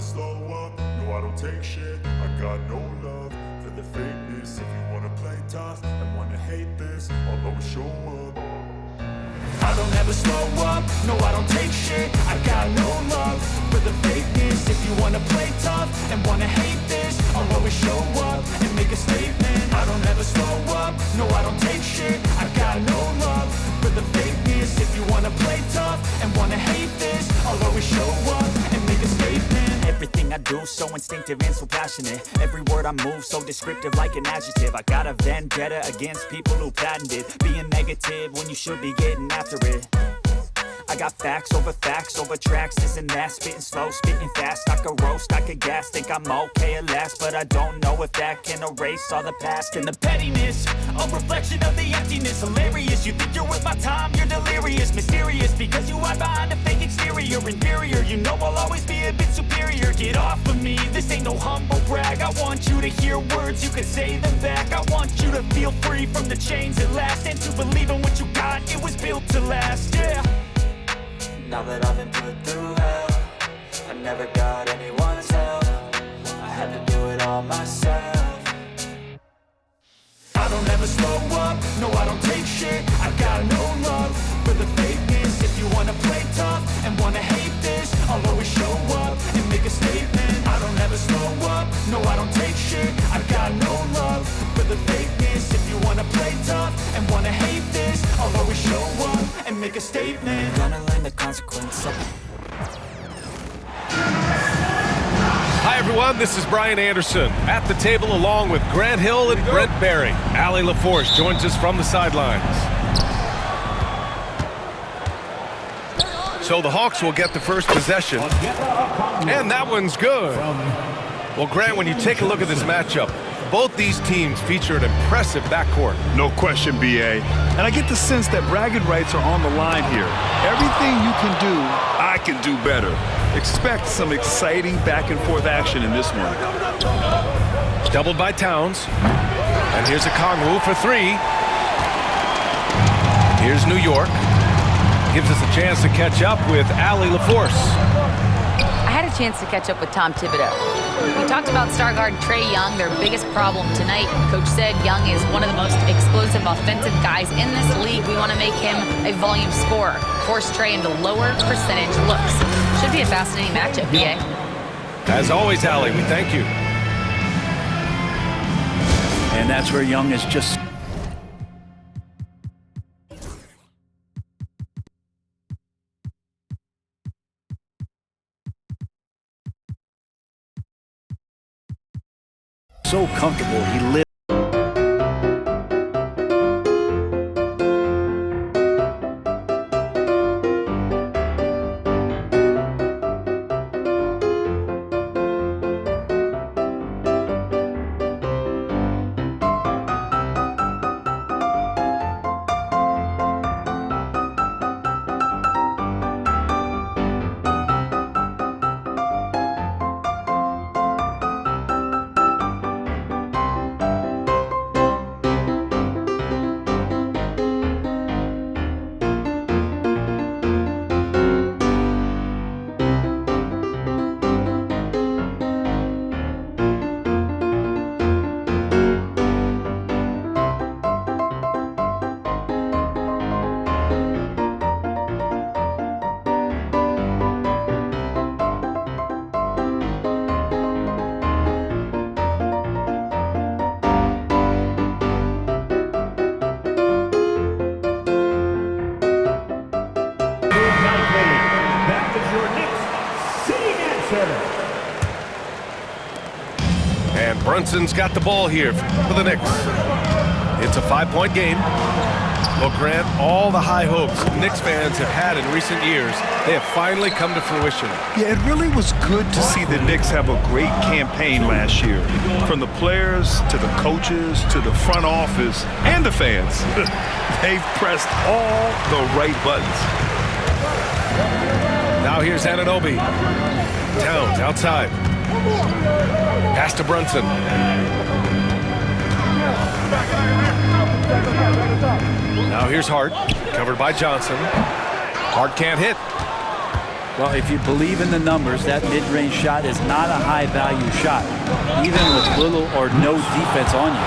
slow up, no I don't take shit. I got no love for the fakeness. If you wanna play tough and wanna hate this, I'll always show up. I don't ever slow up, no I don't take shit. I got no love for the fakeness. If you wanna play tough and wanna hate this, I'll always show up and make a statement. I don't ever slow up, no I don't take shit. I got no love for the fakeness. If you wanna play tough and wanna hate this, I'll always show up and make a statement. Everything I do so instinctive and so passionate. Every word I move so descriptive like an adjective. I got a vendetta against people who patented being negative when you should be getting after it. I got facts over tracks, this and that. Spitting slow, spitting fast. I could roast, I could gas. Think I'm okay at last, but I don't know if that can erase all the past. And the pettiness, a reflection of the emptiness. Hilarious, you think you're worth my time, you're delirious. Mysterious, because you hide behind a fake exterior. Inferior, you know I'll always be a bit superior. Get off of me, this ain't no humble brag. I want you to hear words, you can say them back. I want you to feel free from the chains at last, and to believe in what you got, it was built to last, yeah. Now that I've been put through hell, I never got anyone's help. I had to do it all myself. I don't ever slow up, no I don't take shit. I got no love for the fakeness. If you wanna play tough and wanna hate this, I'll always show up and make a statement. I don't ever slow up, no I don't take shit. I got no love for the fakeness. If you wanna play tough and wanna hate this, I'll always show up and make a statement. I'm gonna learn the consequence of it. Hi everyone, this is Brian Anderson at the table along with Grant Hill and Brent Barry. Allie LaForce joins us from the sidelines. So the Hawks will get the first possession, and that one's good. Well, Grant, when you take a look at this matchup, both these teams feature an impressive backcourt. No question, B.A. And I get the sense that bragging rights are on the line here. Everything you can do, I can do better. Expect some exciting back-and-forth action in this one. Doubled by Towns. And here's a Kongwu for three. Here's New York. Gives us a chance to catch up with Allie LaForce. I had a chance to catch up with Tom Thibodeau. We talked about star guard Trae Young, their biggest problem tonight. Coach said Young is one of the most explosive offensive guys in this league. We want to make him a volume scorer, force Trae into lower percentage looks. Should be a fascinating matchup, BA. As always, Allie, we thank you. And that's where Young is just... so comfortable, he lives. And Brunson's got the ball here for the Knicks. It's a 5-point game. Well, Grant, all the high hopes Knicks fans have had in recent years, they have finally come to fruition. Yeah, it really was good to see the Knicks have a great campaign last year. From the players to the coaches to the front office and the fans. They've pressed all the right buttons. Now here's Anunoby. Towns outside. Pass to Brunson. Now here's Hart, covered by Johnson. Hart can't hit. Well, if you believe in the numbers, that mid-range shot is not a high-value shot, even with little or no defense on you.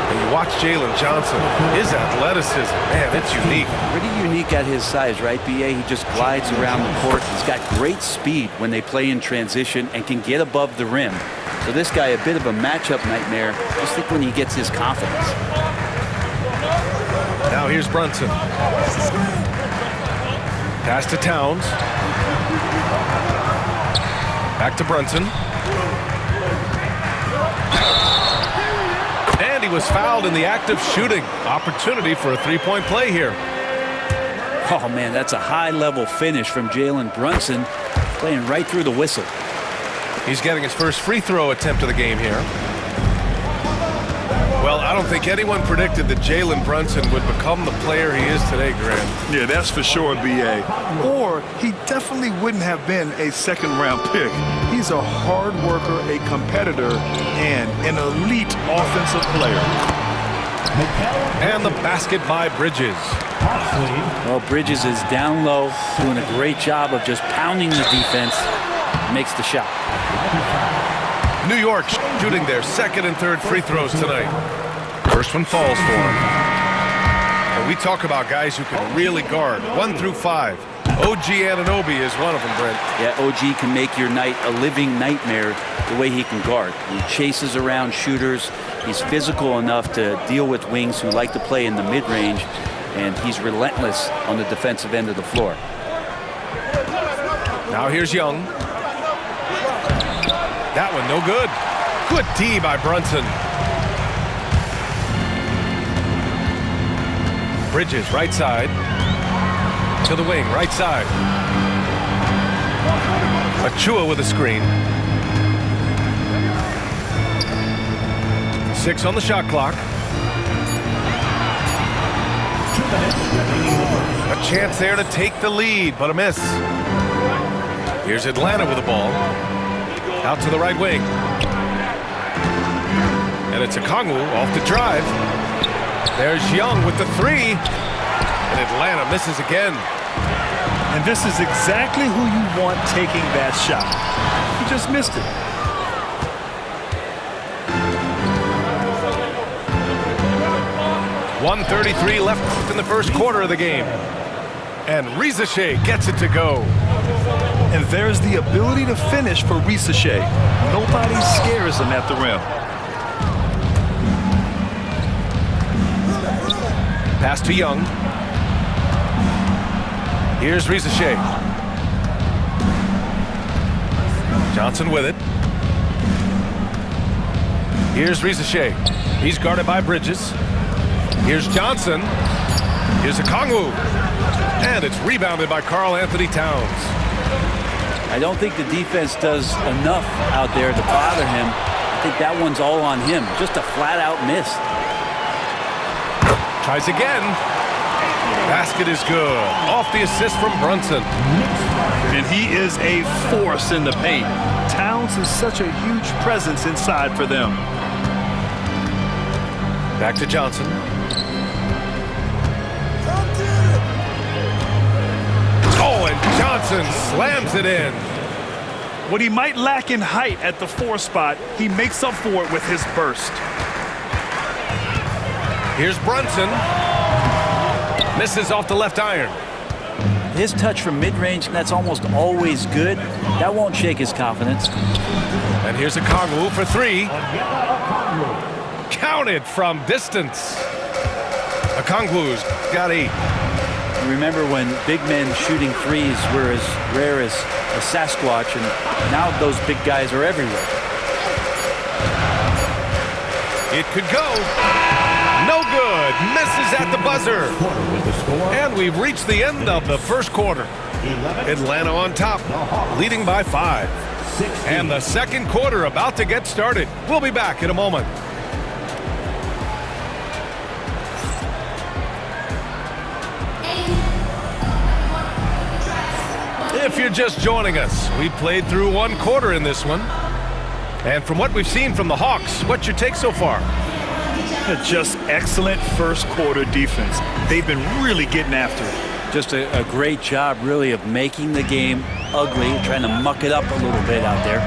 And you watch Jalen Johnson, his athleticism, man, it's unique. Pretty unique at his size, right, B.A.? He just glides around the court. He's got great speed when they play in transition and can get above the rim. So this guy, a bit of a matchup nightmare, just think when he gets his confidence. Now here's Brunson. Pass to Towns. Back to Brunson. And he was fouled in the act of shooting. Opportunity for a three-point play here. Oh, man, that's a high-level finish from Jalen Brunson, playing right through the whistle. He's getting his first free throw attempt of the game here. Well, I don't think anyone predicted that Jalen Brunson would become the player he is today, Grant. Yeah, that's for sure, B.A. Or he definitely wouldn't have been a second-round pick. He's a hard worker, a competitor, and an elite offensive player. And the basket by Bridges. Well, Bridges is down low, doing a great job of just pounding the defense. Makes the shot. New York shooting their second and third free throws tonight. First one falls for him. And we talk about guys who can really guard 1 through 5. OG Anunoby is one of them, Brent. Yeah, OG can make your night a living nightmare the way he can guard. He chases around shooters. He's physical enough to deal with wings who like to play in the mid-range, and he's relentless on the defensive end of the floor. Now here's Young. That one no good. Good D by Brunson. Bridges right side. To the wing, right side. Achua with a screen. 6 on the shot clock. A chance there to take the lead, but a miss. Here's Atlanta with the ball. Out to the right wing. And it's Okongwu off the drive. There's Young with the 3. And Atlanta misses again. And this is exactly who you want taking that shot. He just missed it. .133 left in the first quarter of the game. And Rizache gets it to go. And there's the ability to finish for Rizache. Nobody scares him at the rim. Pass to Young. Here's Rizache. Johnson with it. Here's Rizache. He's guarded by Bridges. Here's Johnson. Here's Okongwu. And it's rebounded by Karl Anthony Towns. I don't think the defense does enough out there to bother him. I think that one's all on him. Just a flat-out miss. Tries again. Basket is good. Off the assist from Brunson. And he is a force in the paint. Towns is such a huge presence inside for them. Back to Johnson. Oh, and Johnson slams it in. What he might lack in height at the 4 spot, he makes up for it with his burst. Here's Brunson. Misses off the left iron. His touch from mid-range, that's almost always good. That won't shake his confidence. And here's Okongwu for 3. Counted from distance. Okongwu's got 8. Remember when big men shooting threes were as rare as a Sasquatch, and now those big guys are everywhere. It could go. No good. Misses at the buzzer. And we've reached the end of the first quarter. Atlanta on top, leading by 5. And the second quarter about to get started. We'll be back in a moment. If you're just joining us, we played through 1 quarter in this one. And from what we've seen from the Hawks, what's your take so far? Just excellent first quarter defense. They've been really getting after it. Just a great job, really, of making the game ugly, trying to muck it up a little bit out there.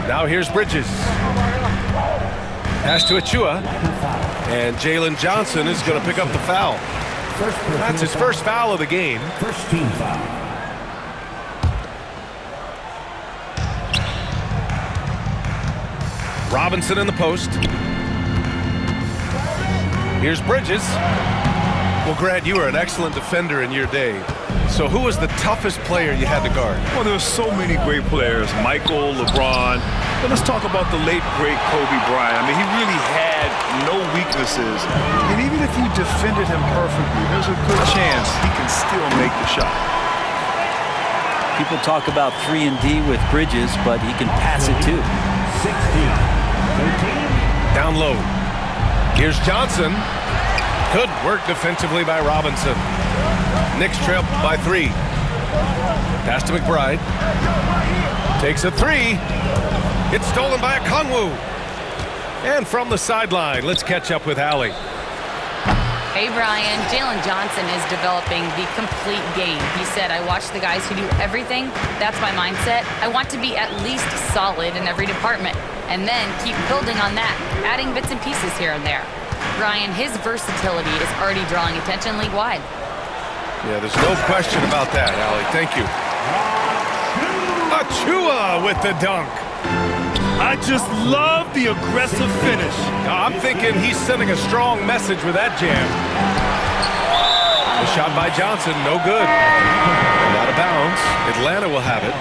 Now here's Bridges. Pass to Achua. And Jalen Johnson is going to pick up the foul. That's his first foul of the game. First team foul. Robinson in the post. Here's Bridges. Well, Grant, you were an excellent defender in your day. So who was the toughest player you had to guard? Well, there's so many great players. Michael, LeBron. But let's talk about the late, great Kobe Bryant. I mean, he really had no weaknesses. And even if you defended him perfectly, there's a good chance he can still make the shot. People talk about 3 and D with Bridges, but he can pass it too. 16, 13. Down low. Here's Johnson. Good work defensively by Robinson. Knicks trail by 3. Pass to McBride. Takes a 3. It's stolen by Okongwu. And from the sideline, let's catch up with Allie. Hey, Brian. Jalen Johnson is developing the complete game. He said, I watch the guys who do everything. That's my mindset. I want to be at least solid in every department and then keep building on that, adding bits and pieces here and there. Brian, his versatility is already drawing attention league-wide. Yeah, there's no question about that, Allie. Thank you. Achua with the dunk. I just love the aggressive finish. I'm thinking he's sending a strong message with that jam. The shot by Johnson, no good. And out of bounds. Atlanta will have it.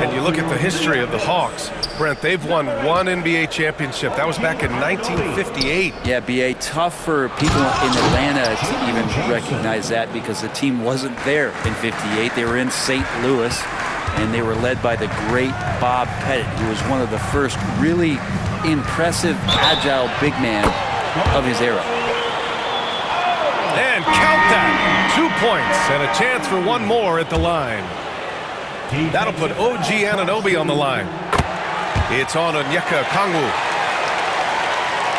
And you look at the history of the Hawks. Brent, they've won 1 NBA championship. That was back in 1958. Yeah, B.A., tough for people in Atlanta to even recognize that because the team wasn't there in 58. They were in St. Louis, and they were led by the great Bob Pettit, who was one of the first really impressive, agile big man of his era. And count that. 2 points and a chance for one more at the line. That'll put OG Anunoby on the line. It's on Onyeka Okongwu.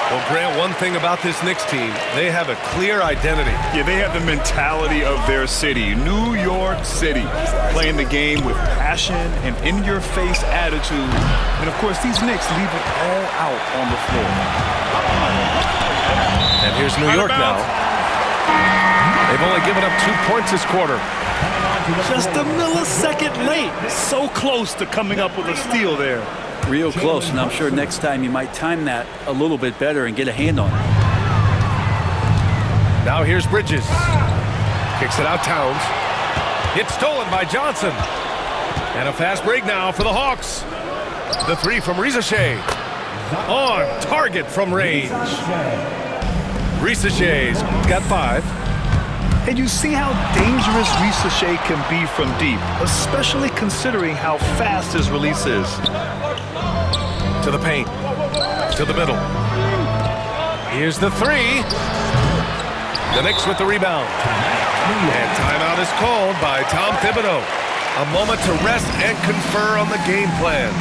Well, Grant, one thing about this Knicks team, they have a clear identity. Yeah, they have the mentality of their city, New York City, playing the game with passion and in-your-face attitude. And, of course, these Knicks leave it all out on the floor. And here's New York now. They've only given up 2 points this quarter. Just a millisecond late. So close to coming up with a steal there. Real close, and I'm sure next time you might time that a little bit better and get a hand on it. Now here's Bridges. Kicks it out Towns. It's stolen by Johnson. And a fast break now for the Hawks. The 3 from Risache. On target from range. Risache's got 5. And you see how dangerous Risache can be from deep, especially considering how fast his release is. To the paint. To the middle. Here's the 3. The Knicks with the rebound. And timeout is called by Tom Thibodeau. A moment to rest and confer on the game plan.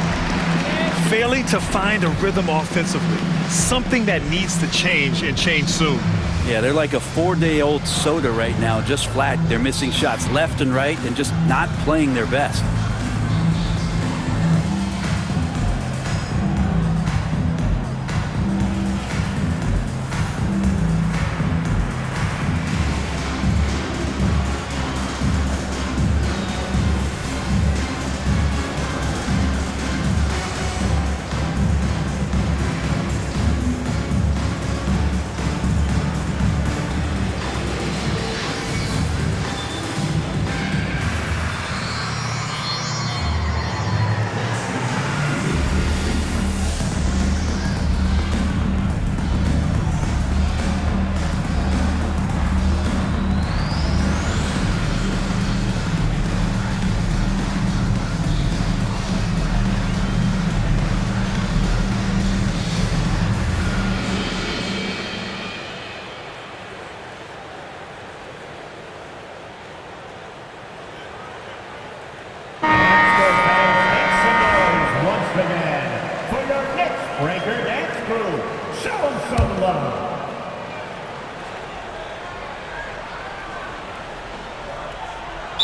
Failing to find a rhythm offensively. Something that needs to change and change soon. Yeah, they're like a 4-day-old soda right now, just flat. They're missing shots left and right and just not playing their best.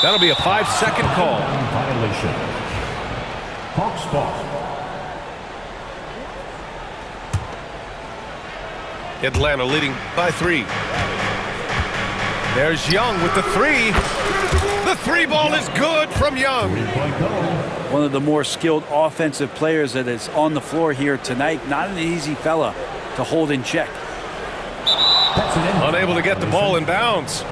That'll be a 5-second call. Violation. Hawks ball. Atlanta leading by 3. There's Young with the 3. The 3 ball is good from Young. One of the more skilled offensive players that is on the floor here tonight. Not an easy fella to hold in check. Unable to get the ball in bounds.